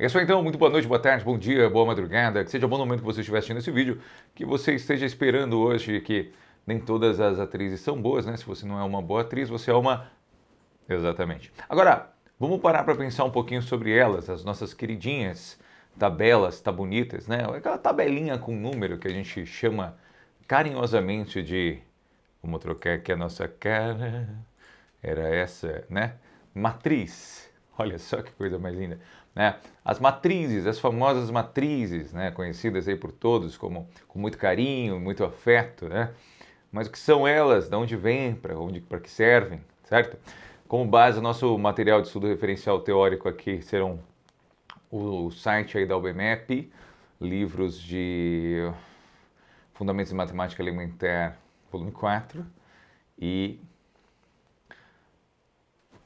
É isso aí, então, muito boa noite, boa tarde, bom dia, boa madrugada, que seja bom momento que você estiver assistindo esse vídeo, que você esteja esperando hoje, que nem todas as atrizes são boas, né? Se você não é uma boa atriz, você é uma... Exatamente. Agora, vamos parar para pensar um pouquinho sobre elas, as nossas queridinhas tabelas, tá bonitas, né? Aquela tabelinha com número que a gente chama carinhosamente de... Vamos trocar aqui a nossa cara... Era essa, né? Matriz. Olha só que coisa mais linda, né? As matrizes, as famosas matrizes, né? Conhecidas aí por todos como com muito carinho, muito afeto, né? Mas o que são elas? De onde vêm? Para que servem? Certo? Como base, o nosso material de estudo referencial teórico aqui serão o site aí da UBMEP, livros de Fundamentos de Matemática Elementar, volume 4, e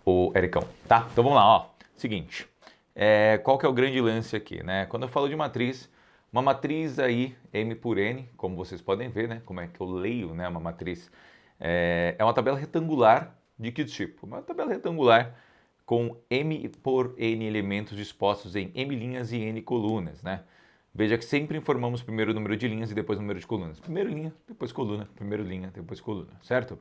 o Ericão, tá? Então vamos lá, ó. Seguinte, qual que é o grande lance aqui, né? Quando eu falo de matriz, uma matriz aí, M por N, como vocês podem ver, né? Como é que eu leio, né? Uma matriz é uma tabela retangular de que tipo? Uma tabela retangular com M por N elementos dispostos em M linhas e N colunas, né? Veja que sempre informamos primeiro o número de linhas e depois o número de colunas. Primeiro linha, depois coluna, primeiro linha, depois coluna, certo?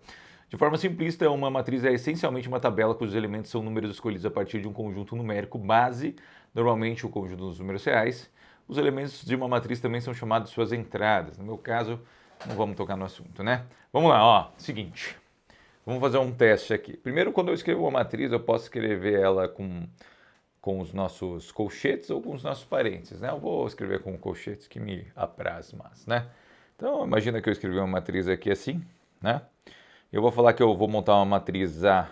De forma simplista, uma matriz é essencialmente uma tabela cujos elementos são números escolhidos a partir de um conjunto numérico base, normalmente o conjunto dos números reais. Os elementos de uma matriz também são chamados de suas entradas. No meu caso, não vamos tocar no assunto, né? Vamos lá, ó, seguinte. Vamos fazer um teste aqui. Primeiro, quando eu escrevo uma matriz, eu posso escrever ela com os nossos colchetes ou com os nossos parênteses, né? Eu vou escrever com colchetes que me apraz mais, né? Então, imagina que eu escrevi uma matriz aqui assim, né? Eu vou falar que eu vou montar uma matriz A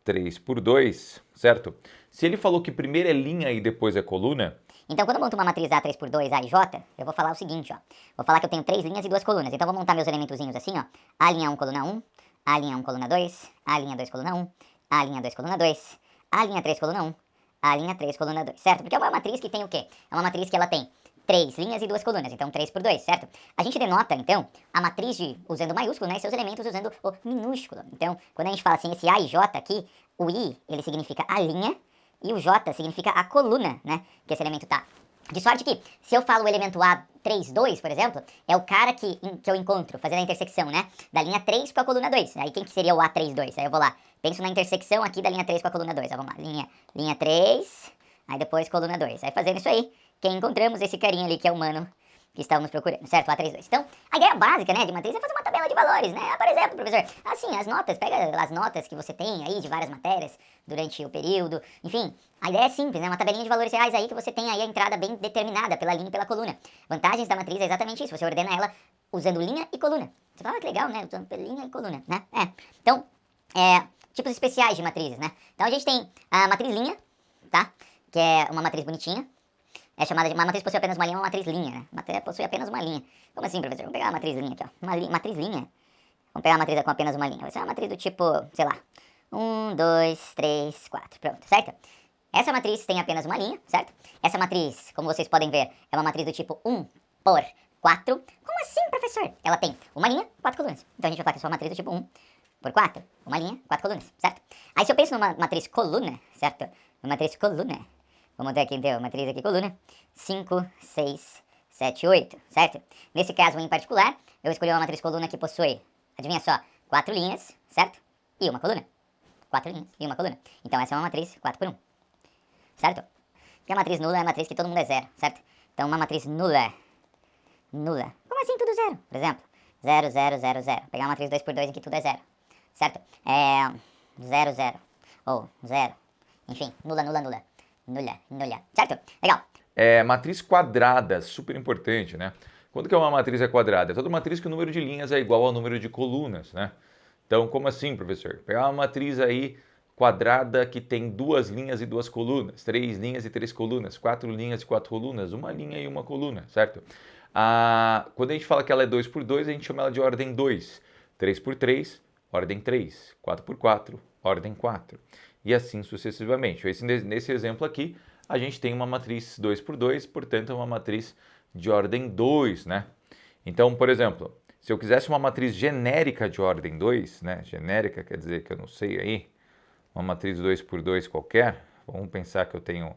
3 por 2, certo? Se ele falou que primeiro é linha e depois é coluna... Então, quando eu monto uma matriz A 3 por 2, A e J, eu vou falar o seguinte, ó. Vou falar que eu tenho 3 linhas e 2 colunas. Então, eu vou montar meus elementozinhos assim, ó. A linha 1, coluna 1. A linha 1, coluna 2. A linha 2, coluna 1. A linha 2, coluna 2. A linha 3, coluna 1. A linha 3, coluna 2, certo? Porque é uma matriz que tem o quê? É uma matriz que ela tem 3 linhas e 2 colunas, então 3 por 2, certo? A gente denota, então, a matriz usando maiúsculo, né, e seus elementos usando o minúsculo. Então, quando a gente fala assim, esse A e J aqui, o I, ele significa a linha, e o J significa a coluna, né, que esse elemento tá. De sorte que, se eu falo o elemento A 3, 2, por exemplo, é o cara que eu encontro, fazendo a intersecção, né, da linha 3 com a coluna 2. Aí quem que seria o A 3, 2? Aí eu vou lá, penso na intersecção aqui da linha 3 com a coluna 2. Aí vamos lá, linha 3, aí depois coluna 2. Aí fazendo isso aí, quem encontramos esse carinha ali que é o humano que estávamos procurando, certo? O A32. Então, a ideia básica, né, de matriz é fazer uma tabela de valores, né? Por exemplo, professor, assim, as notas, pega as notas que você tem aí de várias matérias durante o período, enfim, a ideia é simples, né? Uma tabelinha de valores reais aí que você tem aí a entrada bem determinada pela linha e pela coluna. Vantagens da matriz é exatamente isso, você ordena ela usando linha e coluna. Você fala, que legal, né? Usando linha e coluna, né? Então, tipos especiais de matrizes, né? Então a gente tem a matriz linha, tá? Que é uma matriz bonitinha. É chamada de uma matriz possui apenas uma linha, uma matriz linha, né? Matriz possui apenas uma linha. Como assim, professor? Vamos pegar a matriz linha aqui, ó. Matriz linha. Vamos pegar a matriz com apenas uma linha. Vai ser uma matriz do tipo, sei lá, 1, 2, 3, 4. Pronto, certo? Essa matriz tem apenas uma linha, certo? Essa matriz, como vocês podem ver, é uma matriz do tipo 1 por 4. Como assim, professor? Ela tem uma linha, 4 colunas. Então a gente vai falar que é só uma matriz do tipo 1 por 4. Uma linha, 4 colunas, certo? Aí se eu penso numa matriz coluna, certo? Uma matriz coluna. Vou montar aqui então, matriz aqui, coluna, 5, 6, 7, 8, certo? Nesse caso em particular, eu escolhi uma matriz coluna que possui, adivinha só, 4 linhas, certo? E uma coluna. 4 linhas e uma coluna. Então essa é uma matriz 4 por 1, certo? Porque a matriz nula é a matriz que todo mundo é zero, certo? Então uma matriz nula. Como assim tudo zero? Por exemplo, 0, 0, 0, 0. Pegar uma matriz 2 por 2 em que tudo é zero, certo? 0, 0, ou 0, enfim, nula, certo? Legal. Matriz quadrada, super importante, né? Quando que uma matriz é quadrada? É toda matriz que o número de linhas é igual ao número de colunas, né? Então, como assim, professor? Pegar uma matriz aí quadrada que tem 2 linhas e 2 colunas, 3 linhas e 3 colunas, 4 linhas e 4 colunas, uma linha e uma coluna, certo? Quando a gente fala que ela é 2 por 2, a gente chama ela de ordem 2. 3 por 3, ordem 3. 4 por 4, ordem 4. E assim sucessivamente. Nesse exemplo aqui, a gente tem uma matriz 2 por 2, portanto é uma matriz de ordem 2, né? Então, por exemplo, se eu quisesse uma matriz genérica de ordem 2, né? Genérica quer dizer que eu não sei aí, uma matriz 2 por 2 qualquer, vamos pensar que eu tenho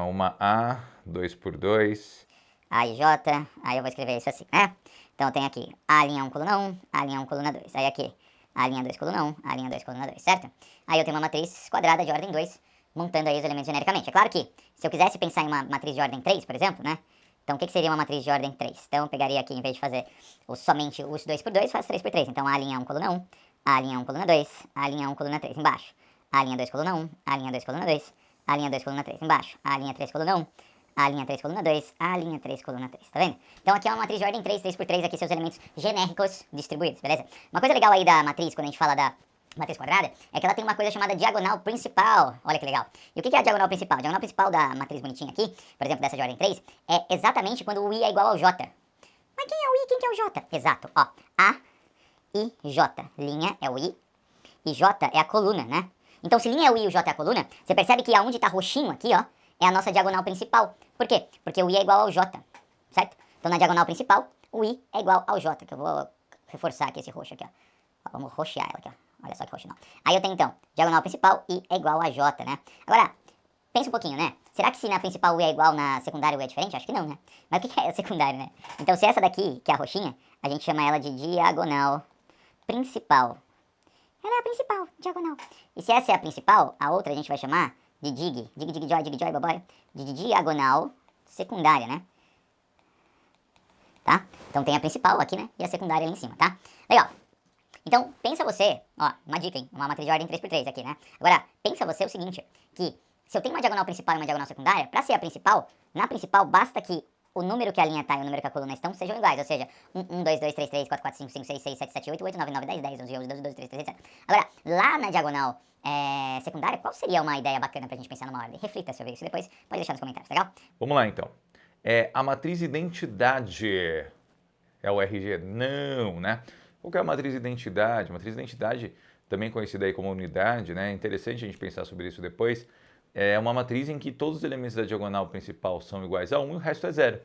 Uma A, 2 por 2. A e J, aí eu vou escrever isso assim, né? Então tem aqui A', 1, coluna 1, A', 1, coluna 2. Aí aqui, A', 2, coluna 1, A', 2, coluna 2, certo? Aí eu tenho uma matriz quadrada de ordem 2, montando aí os elementos genericamente. É claro que, se eu quisesse pensar em uma matriz de ordem 3, por exemplo, né? Então o que seria uma matriz de ordem 3? Então eu pegaria aqui, em vez de fazer somente os 2 por 2, faço 3 por 3. Então A', 1, coluna 1, A', 1, coluna 2, A', 1, coluna 3, embaixo. A', 2, coluna 1, A', 2, coluna 2, A', 2, coluna 3, embaixo. A', 3, coluna 1, A', 3, coluna 2, A', 3, coluna 3, tá vendo? Então aqui é uma matriz de ordem 3, 3 por 3, aqui seus elementos genéricos distribuídos, beleza? Uma coisa legal aí da matriz, quando a gente fala da matriz quadrada, é que ela tem uma coisa chamada diagonal principal. Olha que legal. E o que é a diagonal principal? A diagonal principal da matriz bonitinha aqui, por exemplo, dessa de ordem 3, é exatamente quando o i é igual ao j. Mas quem é o i? Quem que é o j? Exato, ó. A, I, j. Linha é o i e j é a coluna, né? Então se linha é o i e o j é a coluna, você percebe que aonde tá roxinho aqui, ó, é a nossa diagonal principal. Por quê? Porque o i é igual ao j, certo? Então na diagonal principal, o i é igual ao j, que eu vou reforçar aqui esse roxo aqui, ó. Vamos roxear ela aqui, ó. Olha só que roxo não. Aí eu tenho então, diagonal principal, i é igual a j, né? Agora, pensa um pouquinho, né? Será que se na principal o i é igual, na secundária o i é diferente? Acho que não, né? Mas o que é a secundária, né? Então se essa daqui, que é a roxinha, a gente chama ela de diagonal principal. Ela é a principal, diagonal. E se essa é a principal, a outra a gente vai chamar de dig joy, boboy, de diagonal secundária, né? Tá? Então tem a principal aqui, né? E a secundária ali em cima, tá? Legal. Então, pensa você, ó, uma dica, hein? Uma matriz de ordem 3 por 3 aqui, né? Agora, pensa você o seguinte, que se eu tenho uma diagonal principal e uma diagonal secundária, pra ser a principal, na principal basta que o número que a linha tá e o número que a coluna estão sejam iguais, ou seja, 1, 2, 2, 3, 3, 4, 4, 5, 5, 6, 6, 7, 7, 8, 8, 9, 9, 10, 10, 11, 11, 12, 12, 13, 13, etc. Agora, lá na diagonal secundária, qual seria uma ideia bacana pra gente pensar numa ordem? Reflita sobre isso depois, pode deixar nos comentários, legal? Vamos lá então. A matriz identidade é o RG? Não, né? Qual que é a matriz identidade? Matriz identidade, também conhecida aí como unidade, né? É interessante a gente pensar sobre isso depois. É uma matriz em que todos os elementos da diagonal principal são iguais a 1 e o resto é zero.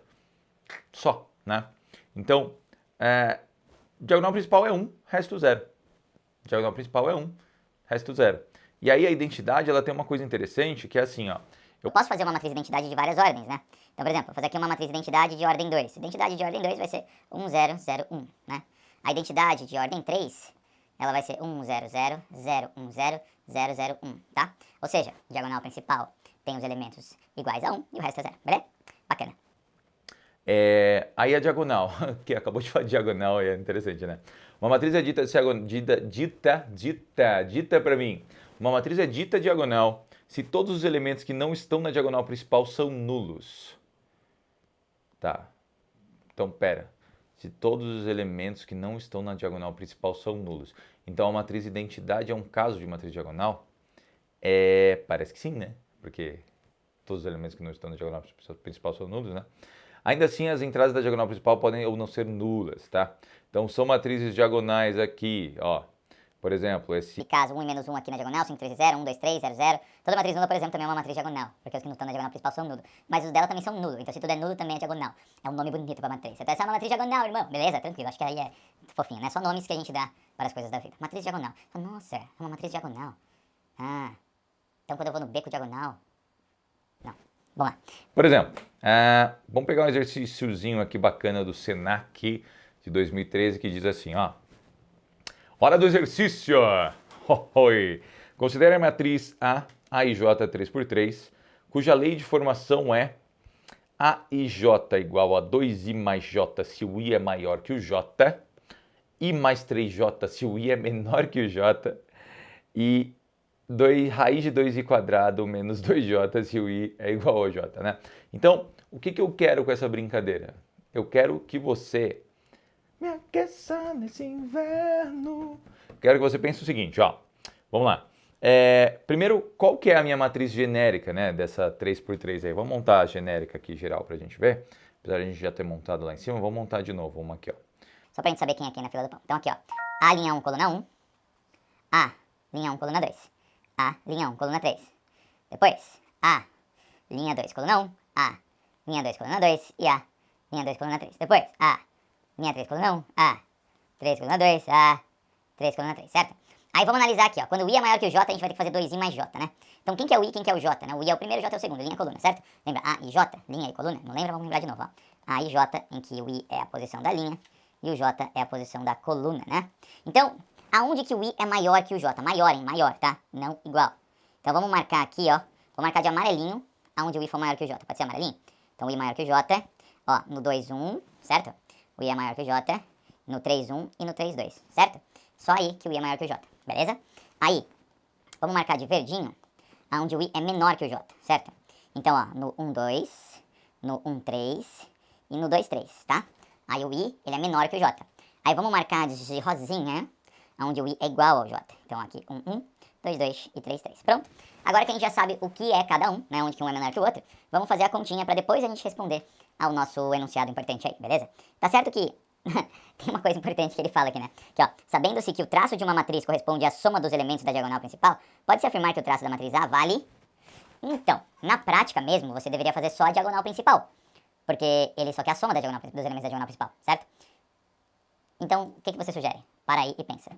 Só, né? Então, diagonal principal é 1, resto 0. Diagonal principal é 1, resto 0. E aí a identidade, ela tem uma coisa interessante, que é assim, ó. Eu posso fazer uma matriz de identidade de várias ordens, né? Então, por exemplo, vou fazer aqui uma matriz de identidade de ordem 2. Identidade de ordem 2 vai ser 1, 0, 0, 1, né? A identidade de ordem 3, ela vai ser 1, 0, 0, 0, 1, 0, 0, 0, 1, tá? Ou seja, diagonal principal tem os elementos iguais a 1 e o resto é 0, beleza? Bacana. Aí a diagonal, que acabou de falar de diagonal, é interessante, né? Uma matriz é dita pra mim. Uma matriz é dita diagonal se todos os elementos que não estão na diagonal principal são nulos. Tá. Então, pera. Se todos os elementos que não estão na diagonal principal são nulos. Então, a matriz identidade é um caso de matriz diagonal? Parece que sim, né? Porque todos os elementos que não estão na diagonal principal são nulos, né? Ainda assim, as entradas da diagonal principal podem ou não ser nulas, tá? Então, são matrizes diagonais aqui, ó. Por exemplo, esse caso 1 e menos 1 aqui na diagonal, 5, 3 e 0, 1, 2, 3, 0, 0. Toda matriz nula, por exemplo, também é uma matriz diagonal, porque os que não estão na diagonal principal são nulos. Mas os dela também são nulos, então se tudo é nulo, também é diagonal. É um nome bonito pra matriz. Então essa é uma matriz diagonal, irmão. Beleza? Tranquilo, acho que aí é fofinho, né? Só nomes que a gente dá para as coisas da vida. Matriz diagonal. Nossa, é uma matriz diagonal. Ah, então quando eu vou no beco diagonal... Não, vamos lá. Por exemplo, vamos pegar um exercíciozinho aqui bacana do Senac de 2013 que diz assim, ó. Hora do exercício! Considere a matriz A e J 3 por 3, cuja lei de formação é A e J igual a 2I mais J se o I é maior que o J, I mais 3J se o I é menor que o J, e raiz de 2I quadrado menos 2J se o I é igual ao J, né? Então, o que eu quero com essa brincadeira? Eu quero que você me aqueça nesse inverno. Quero que você pense o seguinte, ó. Vamos lá. Primeiro, qual que é a minha matriz genérica, né? Dessa 3x3 aí. Vamos montar a genérica aqui, geral, pra gente ver. Apesar de a gente já ter montado lá em cima, vamos montar de novo. Vamos aqui, ó. Só pra gente saber quem é quem na fila do pão. Então aqui, ó. A, linha 1, coluna 1. A, linha 1, coluna 2. A, linha 1, coluna 3. Depois, A, linha 2, coluna 1. A, linha 2, coluna 2. E A, linha 2, coluna 3. Depois, A, linha 3, coluna 1. A, 3, coluna 2. A, 3, coluna 3, certo? Aí vamos analisar aqui, ó. Quando o I é maior que o J, a gente vai ter que fazer 2I mais J, né? Então quem que é o I, quem que é o J, né? O I é o primeiro, o J é o segundo, linha e coluna, certo? Lembra? A e J, linha e coluna? Não lembra? Vamos lembrar de novo, ó. A e J, em que o I é a posição da linha e o J é a posição da coluna, né? Então, aonde que o I é maior que o J? Maior, hein? Maior, tá? Não igual. Então vamos marcar aqui, ó. Vou marcar de amarelinho, aonde o I for maior que o J. Pode ser amarelinho? Então o I maior que o J, ó, no 2, 1, certo? O I é maior que o J, no 3, 1 e no 3, 2, certo? Só aí que o I é maior que o J, beleza? Aí, vamos marcar de verdinho, aonde o I é menor que o J, certo? Então, ó, no 1, 2, no 1, 3 e no 2, 3, tá? Aí o I, ele é menor que o J. Aí vamos marcar de rosinha, onde o I é igual ao J. Então aqui 1, 1, 2, 2 e 3, 3. Pronto. Agora que a gente já sabe o que é cada um, né, onde que um é menor que o outro, vamos fazer a continha para depois a gente responder ao nosso enunciado importante aí, beleza? Tá certo que tem uma coisa importante que ele fala aqui, né? Que ó, sabendo-se que o traço de uma matriz corresponde à soma dos elementos da diagonal principal, pode-se afirmar que o traço da matriz A vale... Então, na prática mesmo, você deveria fazer só a diagonal principal, porque ele só quer a soma da diagonal, dos elementos da diagonal principal, certo? Então, o que você sugere? Para aí e pensa.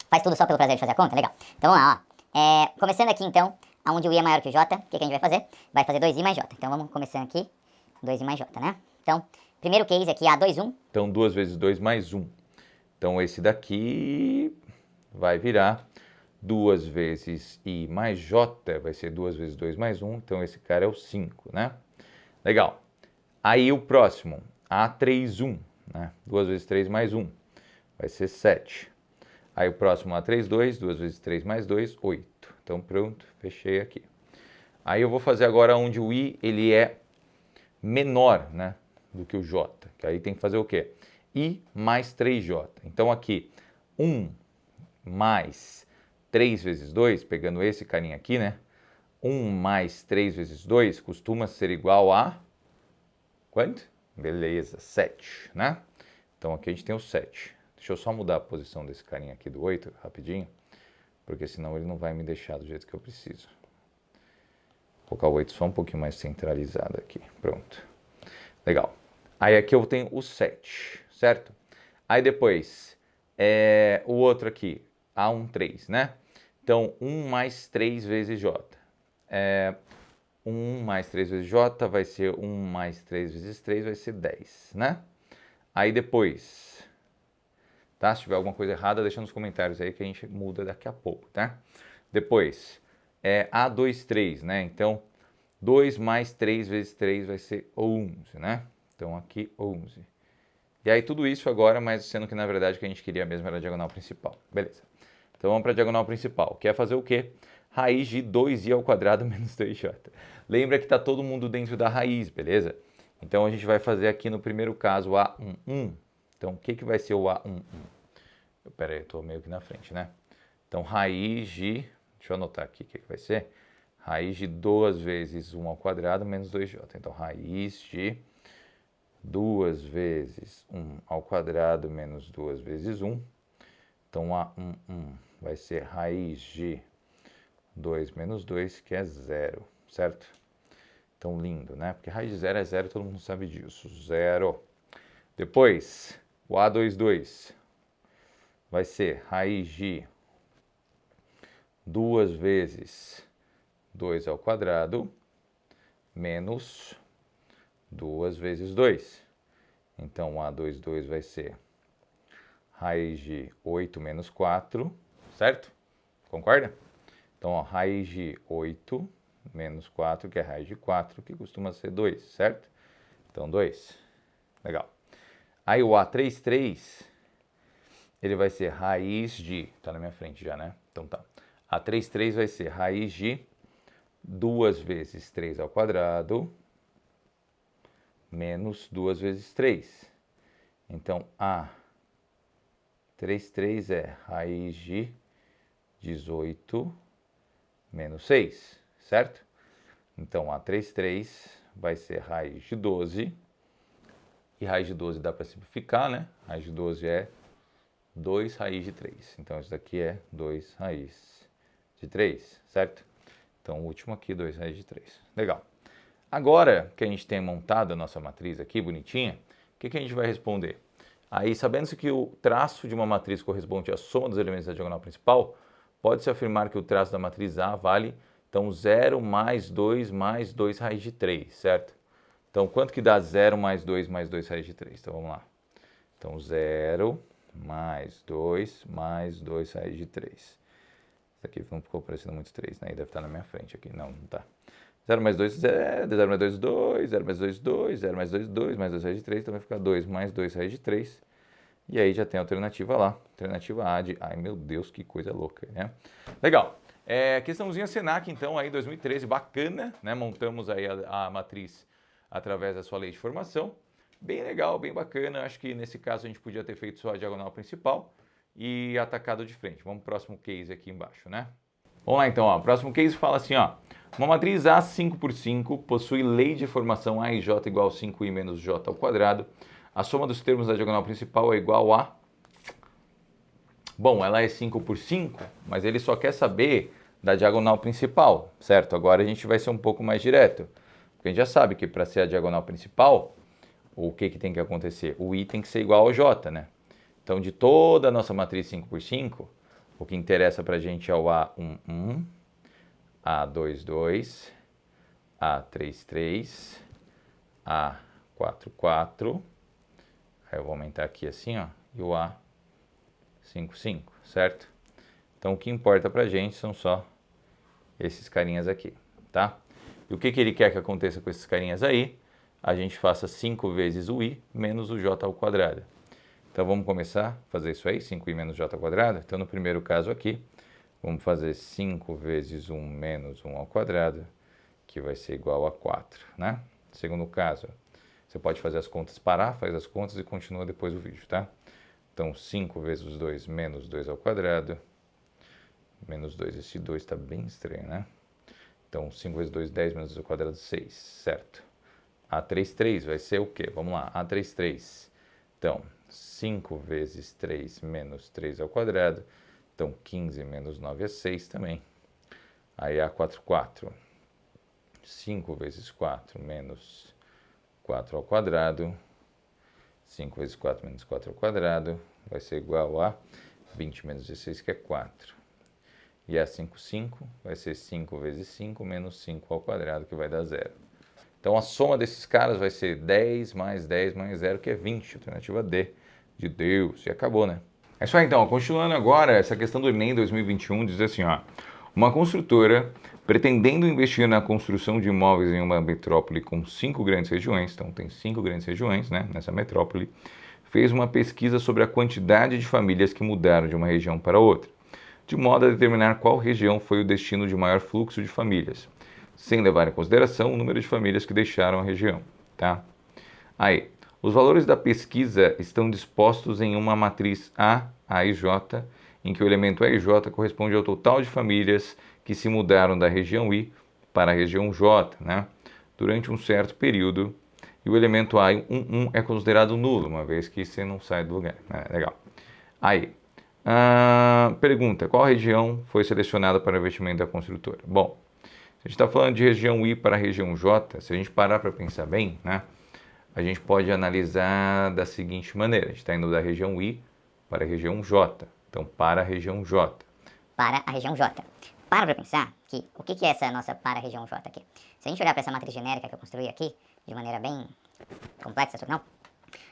Faz tudo só pelo prazer de fazer a conta? Legal. Então vamos lá, ó. Começando aqui então, onde o I é maior que o J, o que a gente vai fazer? Vai fazer 2I mais J. Então vamos começando aqui, 2I mais J, né? Então, primeiro case aqui, A, 2, 1. Então 2 vezes 2 mais 1. Então esse daqui vai virar 2 vezes I mais J, vai ser 2 vezes 2 mais 1, então esse cara é o 5, né? Legal. Aí o próximo, A3, 1, né? 2 vezes 3 mais 1, vai ser 7. Aí o próximo A3, 2, 2 vezes 3 mais 2, 8. Então pronto, fechei aqui. Aí eu vou fazer agora onde o I, ele é menor, né, do que o J, que aí tem que fazer o quê? I mais 3J. Então aqui, 1 mais 3 vezes 2, pegando esse carinha aqui, né? 1 mais 3 vezes 2 costuma ser igual a... quanto? Beleza, 7, né? Então aqui a gente tem o 7. Deixa eu só mudar a posição desse carinha aqui do 8, rapidinho, porque senão ele não vai me deixar do jeito que eu preciso. Vou colocar o 8 só um pouquinho mais centralizado aqui. Pronto. Legal. Aí aqui eu tenho o 7, certo? Aí depois, o outro aqui, A1, 3, né? Então, 1 mais 3 vezes J. 1 mais 3 vezes J vai ser 1 mais 3 vezes 3, vai ser 10, né? Aí depois, tá? Se tiver alguma coisa errada, deixa nos comentários aí que a gente muda daqui a pouco, tá? Depois, A2, 3, né? Então, 2 mais 3 vezes 3 vai ser 11, né? Então, aqui, 11. E aí, tudo isso agora, mas sendo que, na verdade, o que a gente queria mesmo era a diagonal principal. Beleza. Então, vamos para a diagonal principal, que é fazer o quê? Raiz de 2i ao quadrado menos 2j. Lembra que está todo mundo dentro da raiz, beleza? Então, a gente vai fazer aqui no primeiro caso, A1, 1. Então, o que vai ser o A1, 1? Pera aí, eu estou meio que na frente, né? Então, raiz de... Deixa eu anotar aqui o que vai ser. Raiz de 2 vezes 1 ao quadrado menos 2j. Então, raiz de 2 vezes 1 ao quadrado menos 2 vezes 1. Então, A1, 1 vai ser raiz de 2 menos 2, que é 0, certo? Então, lindo, né? Porque raiz de 0 é 0, todo mundo sabe disso. 0. Depois, o A2, 2 vai ser raiz de 2 vezes 2 ao quadrado menos 2 vezes 2. Então, A2, 2 vai ser raiz de 8 menos 4, certo? Concorda? Então, ó, raiz de 8 menos 4, que é raiz de 4, que costuma ser 2, certo? Então, 2. Legal. Aí, o A3, 3, ele vai ser raiz de... Tá na minha frente já, né? Então, tá. A3, 3 vai ser raiz de 2 vezes 3 ao quadrado menos 2 vezes 3. Então, A3, 3 é raiz de 18 menos 6, certo? Então, A3, 3 vai ser raiz de 12. E raiz de 12 dá para simplificar, né? Raiz de 12 é 2 raiz de 3. Então, isso daqui é 2 raiz de 3, certo? Então, o último aqui, 2 raiz de 3. Legal. Agora que a gente tem montado a nossa matriz aqui, bonitinha, o que a gente vai responder? Aí, sabendo-se que o traço de uma matriz corresponde à soma dos elementos da diagonal principal, pode-se afirmar que o traço da matriz A vale, então, 0 mais 2 raiz de 3, certo? Então, quanto que dá 0 mais 2 raiz de 3? Então, vamos lá. Então, 0 mais 2 raiz de 3. Isso aqui não ficou parecendo muito 3, né? Deve estar na minha frente aqui. Não, não tá. 0 mais 2, 0. 0 mais 2, 2. 0 mais 2, 2. 0 mais 2, 2. Mais 2 raiz de 3. Então, vai ficar 2 mais 2 raiz de 3. E aí já tem a alternativa lá. Alternativa A de... Ai, meu Deus, que coisa louca, né? Legal. Questãozinha Senac, então, aí 2013. Bacana, né? Montamos aí a matriz através da sua lei de formação. Bem legal, bem bacana. Acho que nesse caso a gente podia ter feito só a diagonal principal e atacado de frente. Vamos pro próximo case aqui embaixo, né? Vamos lá então, ó. O próximo case fala assim, ó. Uma matriz A 5 por 5 possui lei de formação A e J igual a 5i menos J ao quadrado. A soma dos termos da diagonal principal é igual a... Bom, ela é 5 por 5, mas ele só quer saber da diagonal principal, certo? Agora a gente vai ser um pouco mais direto. Porque a gente já sabe que para ser a diagonal principal, o que tem que acontecer? O I tem que ser igual ao J, né? Então, de toda a nossa matriz 5 por 5, o que interessa para a gente é o A11, A22, A33, A44. Aí eu vou aumentar aqui assim, ó, e o A55, certo? Então, o que importa para a gente são só esses carinhas aqui, tá? E o que ele quer que aconteça com esses carinhas aí? A gente faça 5 vezes o i menos o j ao quadrado. Então, vamos começar a fazer isso aí, 5i menos j ao quadrado. Então, no primeiro caso aqui, vamos fazer 5 vezes 1 menos 1 ao quadrado, que vai ser igual a 4, né? Segundo caso, você pode fazer as contas, parar, faz as contas e continua depois o vídeo, tá? Então, 5 vezes 2 menos 2 ao quadrado, menos 2, esse 2 está bem estranho, né? Então, 5 vezes 2, 10 menos 2 ao quadrado, 6, certo? A33 vai ser o quê? Vamos lá, A33. Então, 5 vezes 3 menos 3 ao quadrado. Então, 15 menos 9 é 6 também. Aí, A44. 5 vezes 4 menos 4 ao quadrado. 5 vezes 4 menos 4 ao quadrado. Vai ser igual a 20 menos 16, que é 4. E A55 vai ser 5 vezes 5 menos 5 ao quadrado, que vai dar 0. Então, a soma desses caras vai ser 10 mais 10 mais 0, que é 20. Alternativa D, de Deus. E acabou, né? É isso aí, então. Continuando agora, essa questão do Enem 2021 diz assim, ó. Uma construtora, pretendendo investir na construção de imóveis em uma metrópole com 5 grandes regiões, então tem 5 grandes regiões, né, nessa metrópole, fez uma pesquisa sobre a quantidade de famílias que mudaram de uma região para outra, de modo a determinar qual região foi o destino de maior fluxo de famílias, sem levar em consideração o número de famílias que deixaram a região, tá? Aí, os valores da pesquisa estão dispostos em uma matriz A e J, em que o elemento A e J corresponde ao total de famílias que se mudaram da região I para a região J, né, durante um certo período, e o elemento A11 é considerado nulo, uma vez que você não sai do lugar. Legal. Aí, pergunta, qual região foi selecionada para o investimento da construtora? Bom, se a gente está falando de região I para a região J, se a gente parar para pensar bem, né, a gente pode analisar da seguinte maneira. A gente está indo da região I para a região J. Então, para a região J. Para a região J. Para pensar que o que é essa nossa para a região J aqui? Se a gente olhar para essa matriz genérica que eu construí aqui, de maneira bem complexa, não,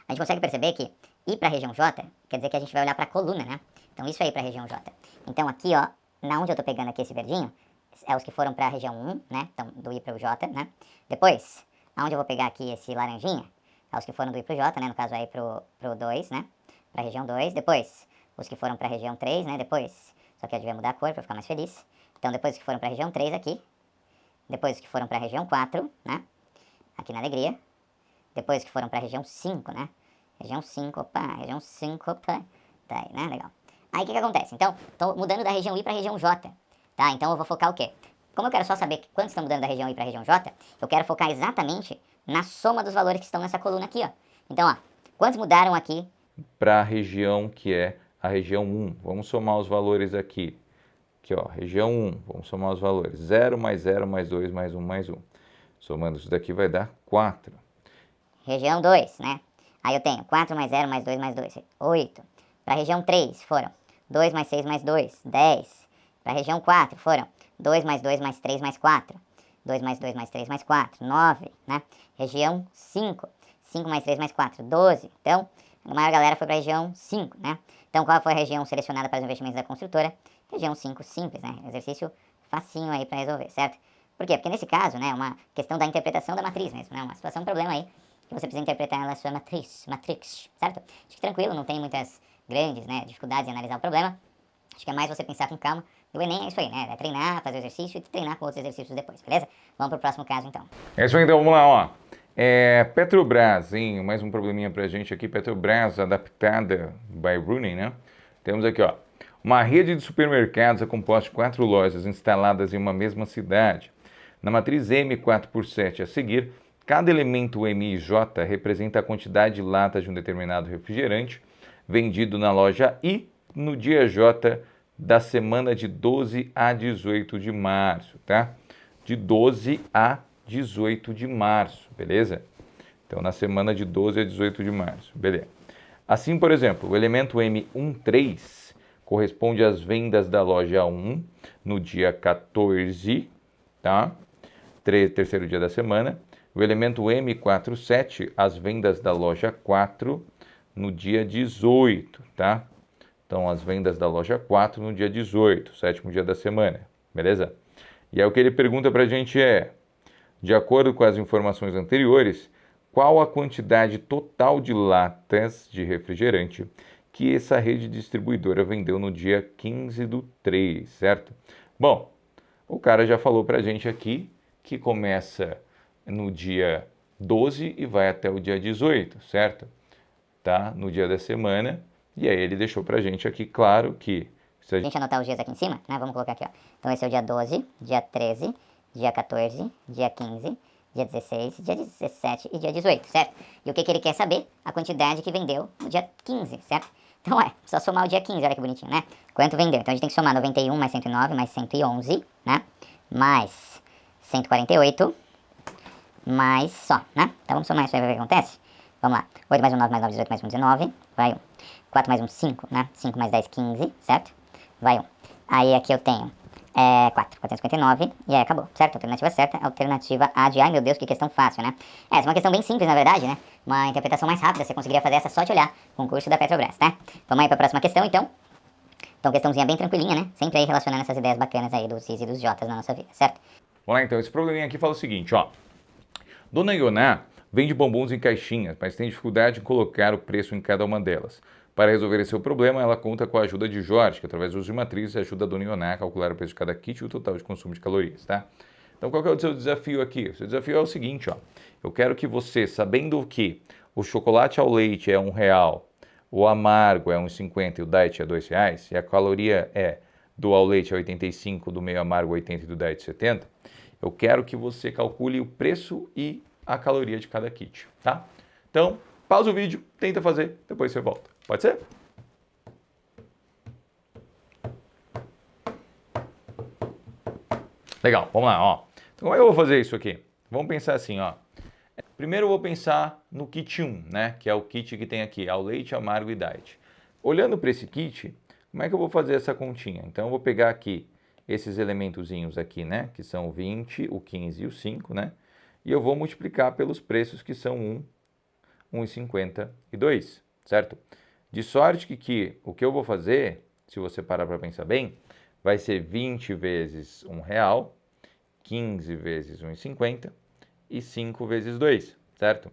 a gente consegue perceber que ir para a região J quer dizer que a gente vai olhar para a coluna, né? Então, isso aí para a região J. Então, aqui, ó, na onde eu estou pegando aqui esse verdinho, é os que foram para a região 1, né? Então, do I para o J, né? Depois, aonde eu vou pegar aqui esse laranjinha, é os que foram do I para o J, né? No caso aí pro 2, né? Para a região 2. Depois, os que foram para a região 3, né? Depois, só que eu devia mudar a cor para ficar mais feliz. Então, depois os que foram para a região 3 aqui. Depois os que foram para a região 4, né? Aqui na alegria. Depois os que foram para a região 5, né? Região 5, opa, região 5, opa. Tá aí, né? Legal. Aí, o que acontece? Então, tô mudando da região I para a região J. Tá? Então, eu vou focar o quê? Como eu quero só saber quantos estão mudando da região I para a região J, eu quero focar exatamente na soma dos valores que estão nessa coluna aqui, ó. Então, ó, quantos mudaram aqui? Para a região que é a região 1. Vamos somar os valores aqui. Aqui, ó, região 1. Vamos somar os valores. 0 mais 0 mais 2 mais 1 mais 1. Somando isso daqui vai dar 4. Região 2, né? Aí eu tenho 4 mais 0 mais 2 mais 2, 8. Para a região 3 foram 2 mais 6 mais 2, 10. Para a região 4 foram 2 mais 2 mais 3 mais 4. 2 mais 2 mais 3 mais 4, 9, né? Região 5, 5 mais 3 mais 4, 12. Então, a maior galera foi para a região 5, né? Então, qual foi a região selecionada para os investimentos da construtora? Região 5 simples, né? Exercício facinho aí para resolver, certo? Por quê? Porque nesse caso, né, é uma questão da interpretação da matriz mesmo, né? Uma situação, um problema aí, que você precisa interpretar ela sua matrix, certo? Acho que tranquilo, não tem muitas grandes, né, dificuldades em analisar o problema. Acho que é mais você pensar com calma. E o Enem é isso aí, né? É treinar, fazer o exercício e treinar com outros exercícios depois, beleza? Vamos pro próximo caso, então. É isso aí, então, vamos lá, ó. Petrobras, hein? Mais um probleminha pra gente aqui. Petrobras adaptada by Rooney, né? Temos aqui, ó. Uma rede de supermercados é composta de 4 lojas instaladas em uma mesma cidade. Na matriz M4/7 a seguir, cada elemento M e J representa a quantidade de latas de um determinado refrigerante vendido na loja I no dia J da semana de 12 a 18 de março, tá? De 12 a 18 de março, beleza? Então, na semana de 12 a 18 de março, beleza. Assim, por exemplo, o elemento M13 corresponde às vendas da loja 1 no dia 14, tá? Terceiro dia da semana. O elemento M47, as vendas da loja 4 no dia 18, tá? Então, as vendas da loja 4 no dia 18, sétimo dia da semana, beleza? E aí o que ele pergunta pra gente é, de acordo com as informações anteriores, qual a quantidade total de latas de refrigerante que essa rede distribuidora vendeu no dia 15/3, certo? Bom, o cara já falou pra gente aqui que começa no dia 12 e vai até o dia 18, certo? Tá? No dia da semana. E aí ele deixou pra gente aqui claro que... Se a gente anotar os dias aqui em cima, né? Vamos colocar aqui, ó. Então esse é o dia 12, dia 13, dia 14, dia 15, dia 16, dia 17 e dia 18, certo? E o que ele quer saber? A quantidade que vendeu no dia 15, certo? Então só somar o dia 15, olha que bonitinho, né? Quanto vendeu? Então a gente tem que somar 91 mais 109 mais 111, né? Mais 148, mais só, né? Então vamos somar isso aí pra ver o que acontece. Vamos lá. 8 mais 1, 9 mais 9, 18 mais 1, 19. Vai 1. 4 mais 1, 5, né? 5 mais 10, 15, certo? Vai 1. Aí aqui eu tenho 459, e aí acabou, certo? Alternativa certa, alternativa A de, ai meu Deus, que questão fácil, né? Essa é uma questão bem simples, na verdade, né? Uma interpretação mais rápida, você conseguiria fazer essa só de olhar com o curso da Petrobras, tá? Vamos aí para a próxima questão, então. Então, questãozinha bem tranquilinha, né? Sempre aí relacionando essas ideias bacanas aí dos Is e dos Js na nossa vida, certo? Vamos lá, então. Esse probleminha aqui fala o seguinte, ó. Dona Ioná vende bombons em caixinhas, mas tem dificuldade em colocar o preço em cada uma delas. Para resolver esse seu problema, ela conta com a ajuda de Jorge, que através do uso de matrizes ajuda a Dona Ioná a calcular o preço de cada kit e o total de consumo de calorias, tá? Então, qual que é o seu desafio aqui? O seu desafio é o seguinte, ó. Eu quero que você, sabendo que o chocolate ao leite é R$1, o amargo é R$1,50 e o diet é R$2, e a caloria é do ao leite é 85, do meio amargo 80 e do diet 70, eu quero que você calcule o preço e a caloria de cada kit, tá? Então, pausa o vídeo, tenta fazer, depois você volta. Pode ser? Legal, vamos lá, ó. Então, como é que eu vou fazer isso aqui? Vamos pensar assim, ó. Primeiro eu vou pensar no kit 1, né? Que é o kit que tem aqui, ao leite, amargo e diet. Olhando para esse kit, como é que eu vou fazer essa continha? Então, eu vou pegar aqui esses elementozinhos aqui, né? Que são o 20, o 15 e o 5, né? E eu vou multiplicar pelos preços que são 1, 1,50 e 2, certo? De sorte que o que eu vou fazer, se você parar para pensar bem, vai ser 20 vezes R$1, 15 vezes 1,50 e 5 vezes 2, certo?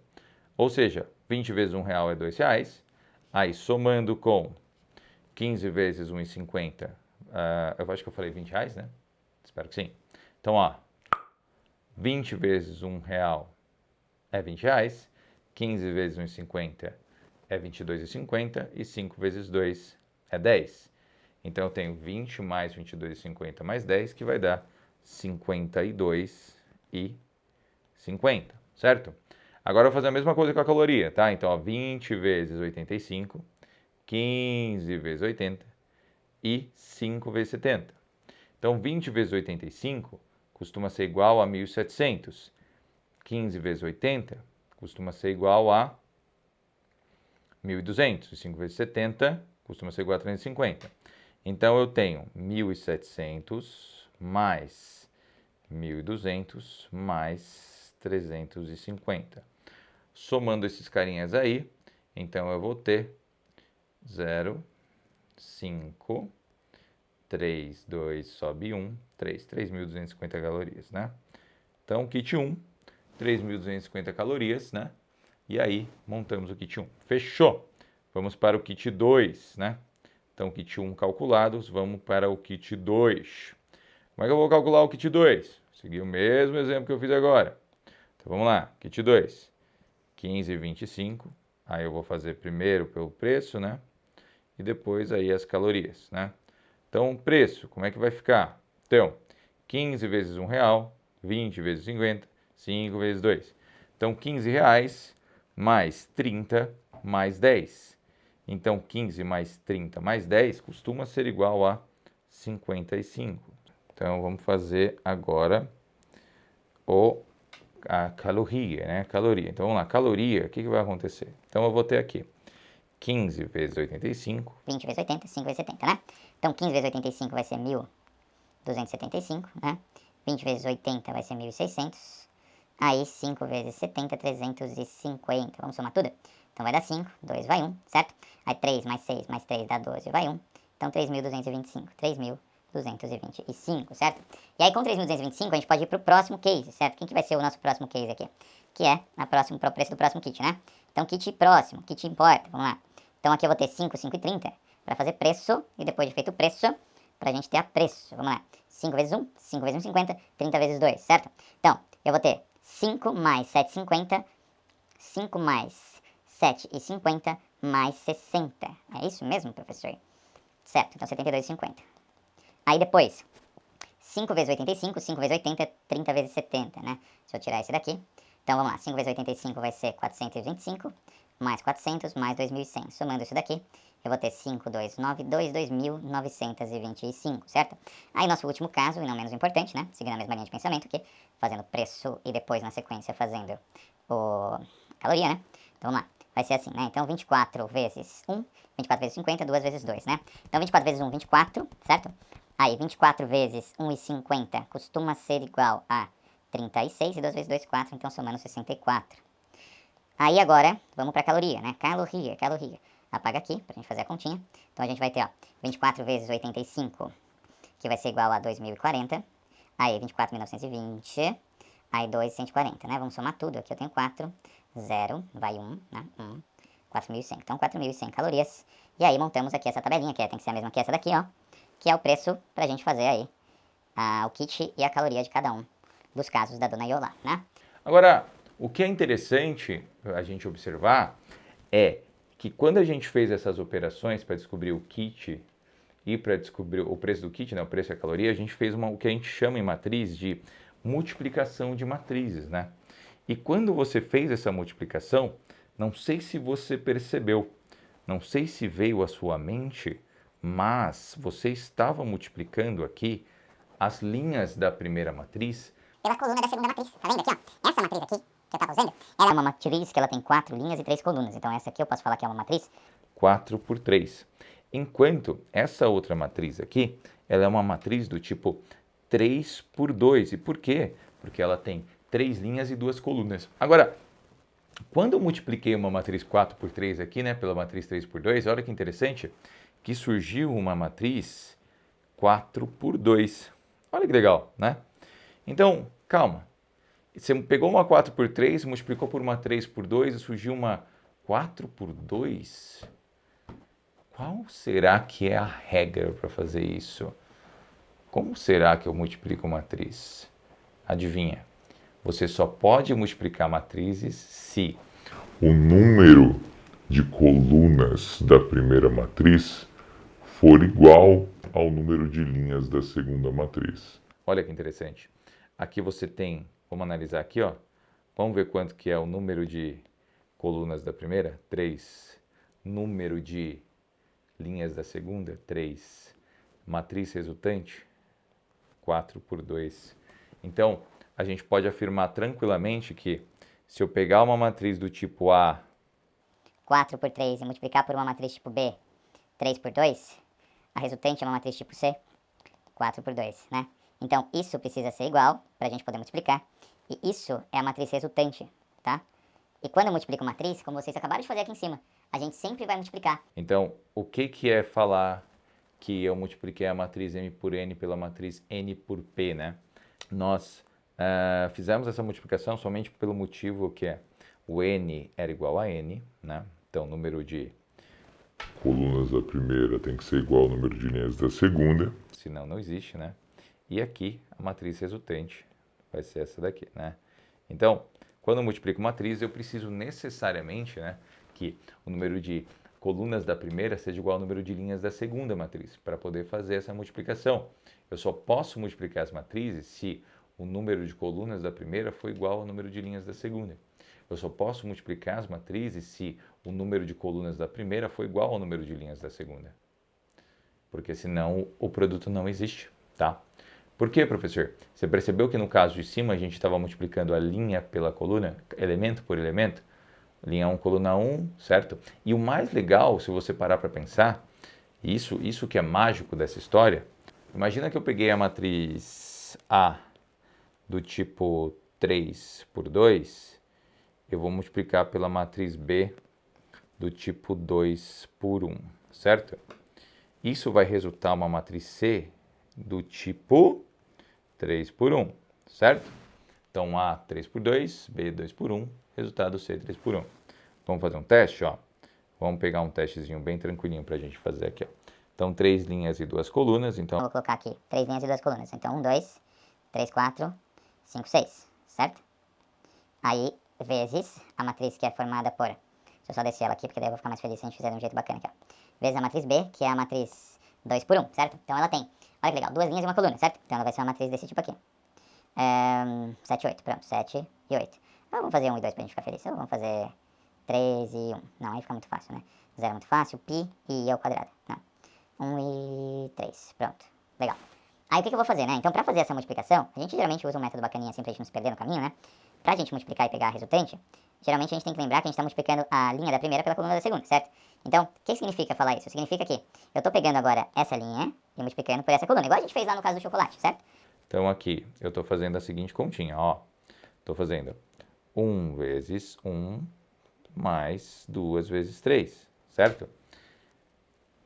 Ou seja, 20 vezes R$1 é R$2, aí somando com 15 vezes 1,50, eu acho que eu falei R$20, né? Espero que sim. Então, ó, 20 vezes R$1 é R$20, 15 vezes 1,50 é R$22,50 e 5 vezes 2 é 10. Então, eu tenho 20 mais 22,50 mais 10, que vai dar 52,50, certo? Agora, eu vou fazer a mesma coisa com a caloria, tá? Então, ó, 20 vezes 85, 15 vezes 80 e 5 vezes 70. Então, 20 vezes 85 costuma ser igual a 1.700. 15 vezes 80 costuma ser igual a 1.200. E 5 vezes 70 costuma ser igual a 350. Então, eu tenho 1.700 mais 1.200 mais 350. Somando esses carinhas aí, então eu vou ter 0, 5, 3, 2, sobe 1, 3.250 calorias, né? Então, kit 1, 3.250 calorias, né? E aí, montamos o kit 1. Fechou! Vamos para o kit 2, né? Então, kit 1 calculados, vamos para o kit 2. Como é que eu vou calcular o kit 2? Seguir o mesmo exemplo que eu fiz agora. Então, vamos lá. Kit 2, 15,25. Aí eu vou fazer primeiro pelo preço, né? E depois aí as calorias, né? Então, o preço, como é que vai ficar? Então, 15 vezes R$1, 20 vezes 50, 5 vezes 2. Então, R$15 mais 30 mais 10. Então, 15 mais 30 mais 10 costuma ser igual a 55. Então, vamos fazer agora a caloria, né? Caloria. Então, vamos lá. Caloria, o que vai acontecer? Então, eu vou ter aqui 15 vezes 85. 20 vezes 80, 5 vezes 70, né? Então, 15 vezes 85 vai ser 1.275, né? 20 vezes 80 vai ser 1.600. Aí, 5 vezes 70, 350. Vamos somar tudo? Então, vai dar 5, 2 vai 1, certo? Aí, 3 mais 6 mais 3 dá 12, vai 1. Então, 3.225, 3.225, certo? E aí, com 3.225, a gente pode ir para o próximo case, certo? Quem que vai ser o nosso próximo case aqui? Que é o preço do próximo kit, né? Então, kit próximo, kit importa, vamos lá. Então, aqui eu vou ter 5, 5 e 30 para fazer preço, e depois de feito o preço, para a gente ter a preço. Vamos lá. 5 vezes 1, 5 vezes 1, 50, 30 vezes 2, certo? Então, eu vou ter 5 mais 7,50, 5 mais 7,50 mais 60. É isso mesmo, professor? Certo, então 72,50. Aí depois, 5 vezes 85, 5 vezes 80, 30 vezes 70, né? Se eu tirar esse daqui. Então vamos lá, 5 vezes 85 vai ser 425, mais 400, mais 2.100. Somando isso daqui, eu vou ter 5.292, 2.925, certo? Aí nosso último caso, e não menos importante, né? Seguindo a mesma linha de pensamento aqui, fazendo preço e depois na sequência fazendo a caloria, né? Então vamos lá, vai ser assim, né? Então 24 vezes 1, 24 vezes 50, 2 vezes 2, né? Então 24 vezes 1, 24, certo? Aí 24 vezes 1,50 costuma ser igual a 36, e 2 vezes 2, 4, então somando 64. Aí agora, vamos para caloria, né? Caloria. Apaga aqui, pra gente fazer a continha. Então a gente vai ter, ó, 24 vezes 85, que vai ser igual a 2.040. Aí 24.920, aí 2.140, né? Vamos somar tudo. Aqui eu tenho 4, 0, vai 1, né? 1, 4.100. Então 4.100 calorias. E aí montamos aqui essa tabelinha, que tem que ser a mesma que essa daqui, ó. Que é o preço pra gente fazer aí o kit e a caloria de cada um dos casos da dona Iolá, né? Agora, o que é interessante a gente observar é que quando a gente fez essas operações para descobrir o kit e para descobrir o preço do kit, né, o preço e a caloria, a gente fez o que a gente chama em matriz de multiplicação de matrizes, né? E quando você fez essa multiplicação, não sei se você percebeu, não sei se veio à sua mente, mas você estava multiplicando aqui as linhas da primeira matriz pela coluna da segunda matriz. Tá vendo aqui, ó? Essa matriz aqui, que eu tava usando, ela é uma matriz que ela tem 4 linhas e 3 colunas. Então essa aqui eu posso falar que é uma matriz 4 por 3. Enquanto essa outra matriz aqui, ela é uma matriz do tipo 3 por 2. E por quê? Porque ela tem 3 linhas e 2 colunas. Agora, quando eu multipliquei uma matriz 4 por 3 aqui, né, pela matriz 3 por 2, olha que interessante, que surgiu uma matriz 4 por 2. Olha que legal, né? Então, calma. Você pegou uma 4 por 3, multiplicou por uma 3 por 2 e surgiu uma 4 por 2? Qual será que é a regra para fazer isso? Como será que eu multiplico matriz? Adivinha? Você só pode multiplicar matrizes se o número de colunas da primeira matriz for igual ao número de linhas da segunda matriz. Olha que interessante. Aqui você tem, vamos analisar aqui, ó. Vamos ver quanto que é o número de colunas da primeira? 3. Número de linhas da segunda? 3. Matriz resultante? 4 por 2. Então, a gente pode afirmar tranquilamente que se eu pegar uma matriz do tipo A 4 por 3 e multiplicar por uma matriz tipo B, 3 por 2, a resultante é uma matriz tipo C, 4 por 2, né? Então, isso precisa ser igual para a gente poder multiplicar. E isso é a matriz resultante, tá? E quando eu multiplico matriz, como vocês acabaram de fazer aqui em cima, a gente sempre vai multiplicar. Então, o que é falar que eu multipliquei a matriz M por N pela matriz N por P, né? Nós fizemos essa multiplicação somente pelo motivo que é o N era igual a N, né? Então, o número de colunas da primeira tem que ser igual ao número de linhas da segunda. Senão não existe, né? E aqui a matriz resultante vai ser essa daqui, né? Então, quando eu multiplico matriz, eu preciso necessariamente, né, que o número de colunas da primeira seja igual ao número de linhas da segunda matriz, para poder fazer essa multiplicação. Eu só posso multiplicar as matrizes se o número de colunas da primeira for igual ao número de linhas da segunda. Eu só posso multiplicar as matrizes se o número de colunas da primeira for igual ao número de linhas da segunda. Porque senão o produto não existe, tá? Por quê, professor? Você percebeu que no caso de cima a gente estava multiplicando a linha pela coluna, elemento por elemento? Linha 1, coluna 1, certo? E o mais legal, se você parar para pensar, isso que é mágico dessa história, imagina que eu peguei a matriz A do tipo 3 por 2, eu vou multiplicar pela matriz B do tipo 2 por 1, certo? Isso vai resultar uma matriz C do tipo 3 por 1, certo? Então, A 3 por 2, B 2 por 1, resultado C 3 por 1. Vamos fazer um teste, ó. Vamos pegar um testezinho bem tranquilinho para a gente fazer aqui, ó. Então, 3 linhas e 2 colunas, então... Vou colocar aqui 3 linhas e 2 colunas. Então, 1, 2, 3, 4, 5, 6, certo? Aí, vezes a matriz que é formada por... Deixa eu só descer ela aqui, porque daí eu vou ficar mais feliz se a gente fizer de um jeito bacana aqui, ó. Vezes a matriz B, que é a matriz 2 por 1, certo? Então, ela tem, olha que legal, 2 linhas e uma coluna, certo? Então, ela vai ser uma matriz desse tipo aqui. 7 e 8, pronto, 7 e 8. Então, vamos fazer 1 e 2 pra gente ficar feliz. Então, vamos fazer 3 e 1. Não, aí fica muito fácil, né? 0 é muito fácil, pi e i ao quadrado. Não. 1 e 3, pronto, legal. Aí, o que eu vou fazer, né? Então, pra fazer essa multiplicação, a gente geralmente usa um método bacaninha assim pra gente não se perder no caminho, né? Pra gente multiplicar e pegar a resultante, geralmente a gente tem que lembrar que a gente tá multiplicando a linha da primeira pela coluna da segunda, certo? Então, o que significa falar isso? Significa que eu tô pegando agora essa linha e multiplicando por essa coluna, igual a gente fez lá no caso do chocolate, certo? Então, aqui, eu tô fazendo a seguinte continha, ó. Tô fazendo 1 vezes 1 mais 2 vezes 3, certo?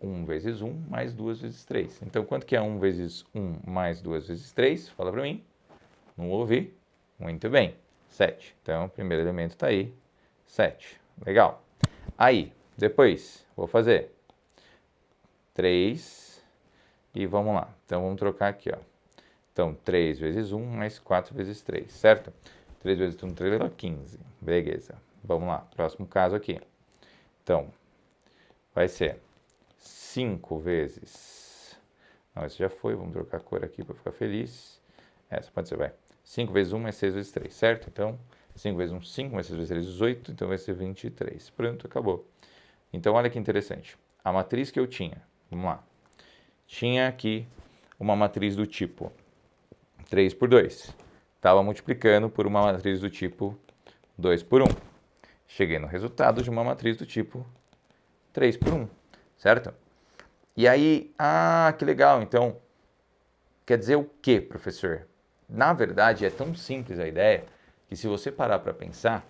1 vezes 1 mais 2 vezes 3. Então, quanto que é 1 vezes 1 mais 2 vezes 3? Fala pra mim. Não ouvi? Muito bem. 7. Então, o primeiro elemento tá aí. 7. Legal. Aí, depois, vou fazer 3 e vamos lá. Então, vamos trocar aqui, ó. Então, 3 vezes 1 mais 4 vezes 3, certo? 3 vezes 1, 3 é 15. Beleza. Vamos lá. Próximo caso aqui. Então, vai ser 5 vezes... Não, esse já foi. Vamos trocar a cor aqui para ficar feliz. Essa pode ser, vai. 5 vezes 1 mais 6 vezes 3, certo? Então, 5 vezes 1, 5, mais 6 vezes 3, 18. Então, vai ser 23. Pronto, acabou. Então, olha que interessante. A matriz que eu tinha, vamos lá. Tinha aqui uma matriz do tipo 3 por 2. Estava multiplicando por uma matriz do tipo 2 por 1. Cheguei no resultado de uma matriz do tipo 3 por 1, certo? E aí, que legal, então, quer dizer o quê, professor? Na verdade, é tão simples a ideia que se você parar para pensar,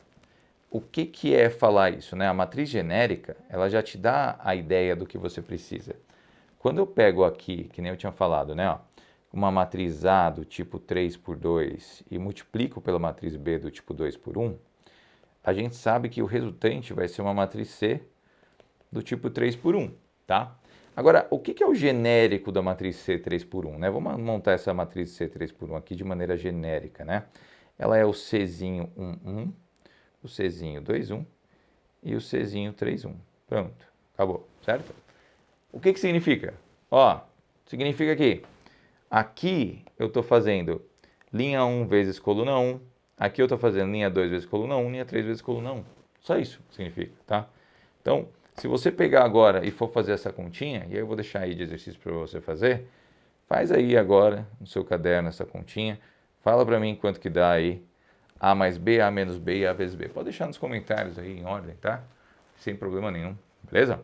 o que é falar isso, né? A matriz genérica, ela já te dá a ideia do que você precisa. Quando eu pego aqui, que nem eu tinha falado, né, ó, uma matriz A do tipo 3 por 2 e multiplico pela matriz B do tipo 2 por 1, a gente sabe que o resultante vai ser uma matriz C do tipo 3 por 1, tá? Agora, o que é o genérico da matriz C 3 por 1, né? Vamos montar essa matriz C 3 por 1 aqui de maneira genérica, né? Ela é o Czinho 1, 1, o Czinho 2, 1 e o Czinho 3, 1. Pronto, acabou, certo? O que significa? Ó, significa que aqui eu estou fazendo linha 1 vezes coluna 1, aqui eu estou fazendo linha 2 vezes coluna 1, linha 3 vezes coluna 1. Só isso significa, tá? Então, se você pegar agora e for fazer essa continha, e aí eu vou deixar aí de exercício para você fazer, faz aí agora no seu caderno essa continha, fala para mim quanto que dá aí A mais B, A menos B e A vezes B. Pode deixar nos comentários aí em ordem, tá? sem problema nenhum, beleza?